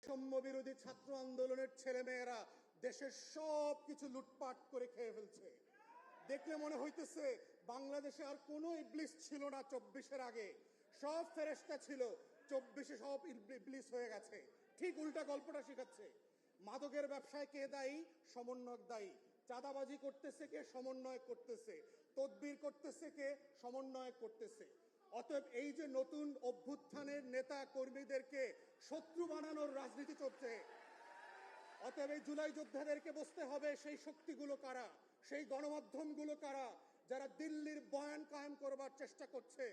বৈষম্য বিরোধী ছাত্র আন্দোলনের ছেলেমেয়েরা দেশের সব কিছু লুটপাট করে খেয়ে ফেলছে। দেখলে মনে হইতেছে বাংলাদেশে আর কোনো ইবলিস ছিল না 24-এর আগে, সব ফেরেশতা ছিল, 24-এ সব ইবলিস হয়ে গেছে। ঠিক উল্টা গল্পটা শেখাচ্ছে। মাদকের ব্যবসায় কে দায়ী? সমন্বয়ক দায়ী। চাঁদাবাজি করতেছে কে? সমন্বয় করতেছে। তদবির করতেছে কে? সমন্বয় করতেছে। অতএব এই যে নতুন অভ্যুত্থানের নেতা কর্মীদেরকে শত্রু বানানোর রাজনীতি চলছে, অতএব এই জুলাই যোদ্ধাদেরকে বুঝতে হবে সেই শক্তিগুলো কারা, সেই গণমাধ্যমগুলো কারা, যারা দিল্লির বয়ান কায়েম করবার চেষ্টা করছে,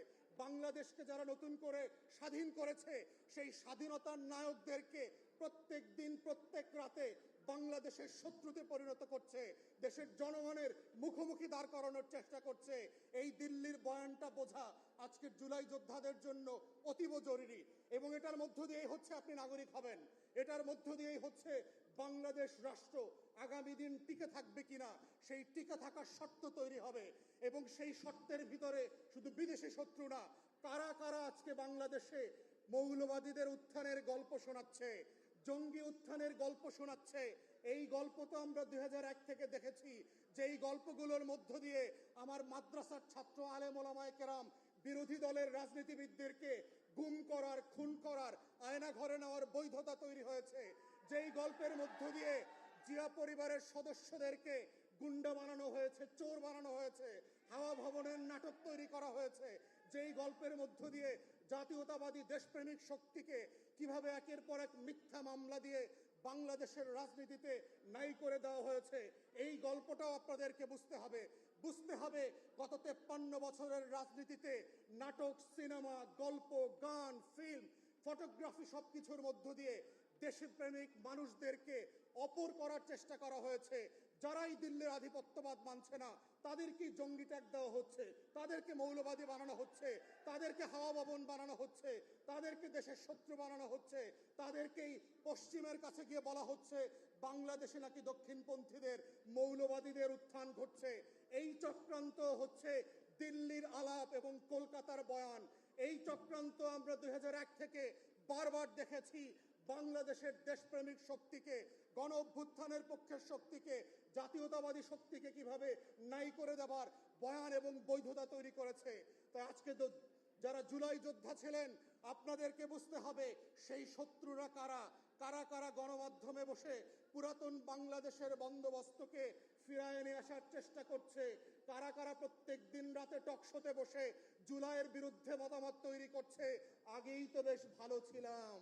বাংলাদেশকে যারা নতুন করে স্বাধীন করেছে সেই স্বাধীনতার নায়কদেরকে প্রত্যেক দিন প্রত্যেক রাতে বাংলাদেশের শত্রুতে পরিণত করছে, দেশের জনগণের মুখোমুখি দাঁড় করানোর চেষ্টা করছে। এই দিল্লির বয়ানটা বোঝা আজকের জুলাই যোদ্ধাদের জন্য অতীব জরুরি। এবং এটার মধ্য দিয়েই হচ্ছে আপনি নাগরিক হবেন, এটার মধ্য দিয়েই হচ্ছে বাংলাদেশ রাষ্ট্র আগামী দিন টিকে থাকবে কিনা সেই টিকে থাকার শর্ত তৈরি হবে। এবং সেই শর্তের ভিতরে শুধু বিদেশি শত্রু না, কারা কারা আজকে বাংলাদেশে মৌলবাদীদের উত্থানের গল্প শোনাচ্ছে, জঙ্গি উত্থানের গল্প শোনাচ্ছে, এই গল্প তো আমরা 2001 থেকে দেখেছি। যেই গল্পগুলোর মধ্য দিয়ে আমার মাদ্রাসার ছাত্র আলেম ওলামায়ে কেরাম বিরোধী দলের রাজনীতিবিদদেরকে গুম করার, খুন করার, আয়না ঘরে নেওয়ার বৈধতা তৈরি হয়েছে, যেই গল্পের মধ্য দিয়ে জিয়া পরিবারের সদস্যদেরকে গুন্ডা বানানো হয়েছে, চোর বানানো হয়েছে, হাওয়া ভবনের নাটক তৈরি করা হয়েছে, যেই গল্পের মধ্য দিয়ে জাতীয়তাবাদী দেশপ্রেমিক শক্তিকে কিভাবে একের পর এক মিথ্যা মামলা দিয়ে বাংলাদেশের রাজনীতিতে নাই করে দেওয়া হয়েছে, এই গল্পটাও আপনাদেরকে বুঝতে হবে। বুঝতে হবে গত 53 বছরের রাজনীতিতে নাটক, সিনেমা, গল্প, গান, ফিল্ম, ফটোগ্রাফি সবকিছুর মধ্য দিয়ে দেশপ্রেমিক মানুষদেরকে অপর করার চেষ্টা করা হয়েছে। যারাই দিল্লির আধিপত্যবাদ মানছে না তাদেরকেই জঙ্গি ট্যাগ দেওয়া হচ্ছে, তাদেরকে মৌলবাদী বানানো হচ্ছে, তাদেরকে হাওয়া ভবন বানানো হচ্ছে, তাদেরকে দেশের শত্রু বানানো হচ্ছে, তাদেরকেই পশ্চিমের কাছে গিয়ে বলা হচ্ছে বাংলাদেশে নাকি দক্ষিণপন্থীদের মৌলবাদীদের উত্থান ঘটছে। এই চক্রান্ত হচ্ছে দিল্লির আলাপ এবং কলকাতার বয়ান। এই চক্রান্ত আমরা 2001 থেকে বারবার দেখেছি। বাংলাদেশের দেশপ্রেমিক শক্তিকে, গণ অভ্যুত্থানের পক্ষের শক্তিকে, জাতীয়তাবাদী শক্তিকে কিভাবে নাই করে দেবার বয়ান এবং বৈধতা তৈরি করেছে। তাই আজকে যারা জুলাই যোদ্ধা ছিলেন আপনাদেরকে বুঝতে হবে সেই শত্রুরা কারা, কারা কারা গণমাধ্যমে বসে পুরাতন বাংলাদেশের বন্দোবস্তকে ফিরায় নিয়ে আসার চেষ্টা করছে, কারা কারা প্রত্যেক দিন রাতে টকশোতে বসে জুলাইয়ের বিরুদ্ধে মতামত তৈরি করছে। আগেই তো বেশ ভালো ছিলাম,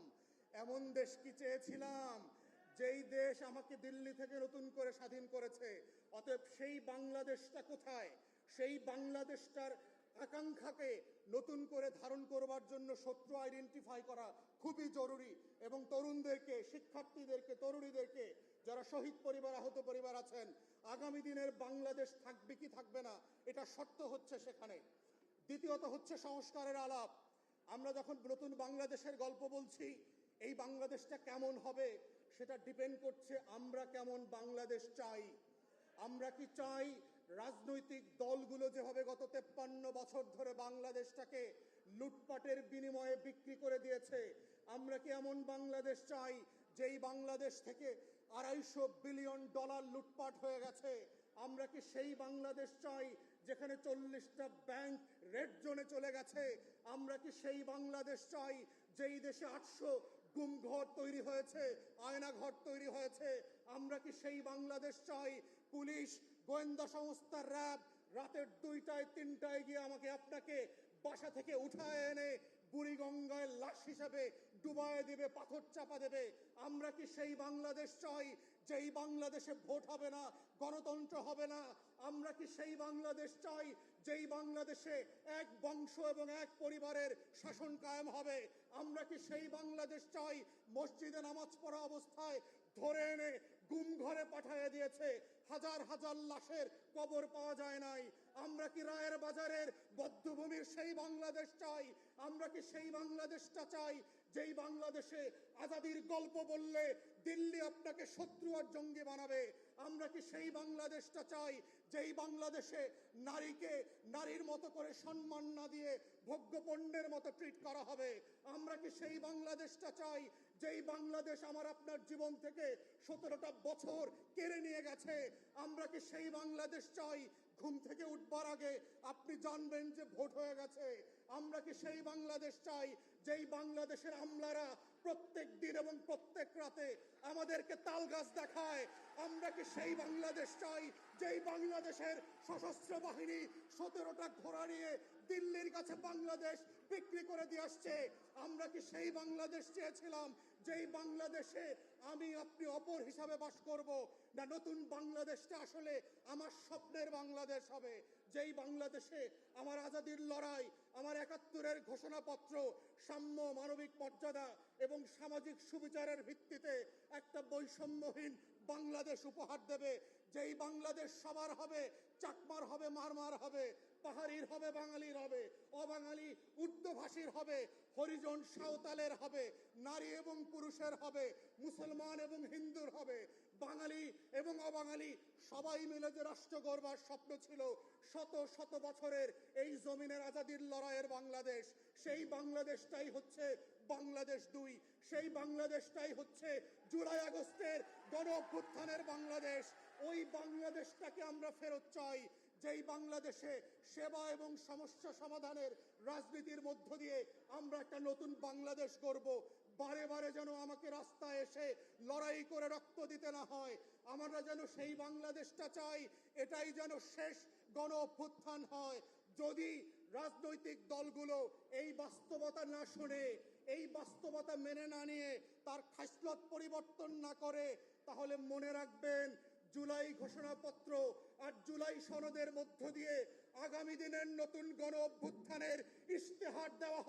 এমন দেশ কি চেয়েছিলাম যেই দেশ আমাকে দিল্লি থেকে নতুন করে স্বাধীন করেছে। অতএব সেই বাংলাদেশটা কোথায়? সেই বাংলাদেশটার আকাঙ্ক্ষাকে নতুন করে ধারণ করবার জন্য শত্রু আইডেন্টিফাই করা খুবই জরুরি। এবং তরুণদেরকে, শিক্ষার্থীদেরকে, তরুণীদেরকে, যারা শহীদ পরিবার, আহত পরিবার আছেন, আগামী দিনের বাংলাদেশ থাকবে কি থাকবে না এটা শর্ত হচ্ছে সেখানে। দ্বিতীয়ত হচ্ছে সংস্কারের আলাপ। আমরা যখন নতুন বাংলাদেশের গল্প বলছি, এই বাংলাদেশটা কেমন হবে সেটা ডিপেন্ড করছে আমরা কেমন বাংলাদেশ চাই। আমরা কি চাই রাজনৈতিক দলগুলো যেভাবে গত 53 বছর ধরে বাংলাদেশটাকে লুটপাটের বিনিময়ে বিক্রি করে দিয়েছে, আমরা কি এমন বাংলাদেশ চাই যেই বাংলাদেশ থেকে $250 বিলিয়ন লুটপাট হয়ে গেছে? আমরা কি সেই বাংলাদেশ চাই যেখানে 40টা ব্যাংক রেড জোনে চলে গেছে? আমরা কি সেই বাংলাদেশ চাই যেই দেশে 800 গুমঘর তৈরি হয়েছে, আয়না ঘর তৈরি হয়েছে? আমরা কি সেই বাংলাদেশ চাই পুলিশ, গোয়েন্দা সংস্থা, র্যাব রাতের 2টায় 3টায় গিয়ে আমাকে আপনাকে বাসা থেকে উঠায় এনে বুড়িগঙ্গায় লাশ হিসাবে ডুবায় দেবে, পাথর চাপা দেবে? আমরা কি সেই বাংলাদেশ চাই যেই বাংলাদেশে ভোট হবে না, গণতন্ত্র হবে না? আমরা কি সেই বাংলাদেশ চাই যেই বাংলাদেশে এক বংশ এবং এক পরিবারের শাসন কায়েম হবে? আমরা কি সেই বাংলাদেশ চাই মসজিদে নামাজ পড়া অবস্থায় ধরে এনে গুম ঘরে পাঠিয়ে দিয়েছে, হাজার হাজার লাশের কবর পাওয়া যায় নাই? আমরা কি রায়ের বাজারের বধ্যভূমির সেই বাংলাদেশ চাই? আমরা কি সেই বাংলাদেশটা চাই যেই বাংলাদেশে আজাদির গল্প বললে দিল্লি আপনাকে শত্রু আর জঙ্গি বানাবে? আমরা কি সেই বাংলাদেশটা চাই যেই বাংলাদেশে নারীকে নারীর মতো করে সম্মান না দিয়ে ভোগ্যপণ্যের মতো ট্রিট করা হবে? আমরা কি সেই বাংলাদেশটা চাই যেই বাংলাদেশ আমার আপনার জীবন থেকে 17টা বছর কেড়ে নিয়ে গেছে, আমরা কি সেই বাংলাদেশ চাই? ঘুম থেকে উঠবার আগে আপনি জানবেন যে ভোট হয়ে গেছে। আমরা কি সেই বাংলাদেশ চাই যেই বাংলাদেশের আমলারা প্রত্যেক দিন এবং প্রত্যেক রাতে আমাদেরকে তালগাছ দেখায়? আমরা কি সেই বাংলাদেশ চাই যেই বাংলাদেশের সশস্ত্র বাহিনী 17টা ঘোড়া নিয়ে দিল্লির কাছে বাংলাদেশ বিক্রি করে দিয়ে আসছে? আমরা কি সেই বাংলাদেশ চেয়েছিলাম যেই বাংলাদেশে আমি আপনি অপর হিসাবে বাস করব? না নতুন বাংলাদেশটা আসলে আমার স্বপ্নের বাংলাদেশ হবে, যেই বাংলাদেশে আমার আজাদির লড়াই, আমার 71-এর ঘোষণাপত্র সাম্য, মানবিক মর্যাদা এবং সামাজিক সুবিচারের ভিত্তিতে একটা বৈষম্যহীন বাংলাদেশ উপহার দেবে, যেই বাংলাদেশ সবার হবে, চাকমার হবে, মারমার হবে, পাহাড়ির হবে, বাঙালির হবে, অবাঙালি উর্দুভাষীর হবে, হরিজন সাঁওতালের হবে, নারী এবং পুরুষের হবে, মুসলমান এবং হিন্দুর হবে, বাঙালি এবং অবাঙালি সবাই মিলে যে রাষ্ট্র গড়বার স্বপ্ন ছিল শত শত বছরের এই জমিনের আজাদির লড়াইয়ের বাংলাদেশ, সেই বাংলাদেশটাই হচ্ছে বাংলাদেশ 2। সেই বাংলাদেশটাই হচ্ছে জুলাই আগস্টের গণ অভ্যুত্থানের বাংলাদেশ। ওই বাংলাদেশটাকে আমরা ফেরত চাই, যেই বাংলাদেশে সেবা এবং সমস্যা সমাধানের রাজনীতির মধ্য দিয়ে আমরা একটা নতুন বাংলাদেশ গড়ব। বারে বারে যেন আমাকে রাস্তায় এসে লড়াই করে রক্ত দিতে না হয়। আমরা যেন সেই বাংলাদেশটা চাই, এটাই যেন শেষ গণ অভ্যুত্থান হয়। যদি রাজনৈতিক দলগুলো এই বাস্তবতা না শুনে, এই বাস্তবতা মেনে না নিয়ে তার খাসলত পরিবর্তন না করে, তাহলে মনে রাখবেন জুলাই ঘোষণাপত্র আর জুলাই সনদের মধ্য দিয়ে আগামী দিনের নতুন গণ অভ্যুত্থানের ইশতেহার দেওয়া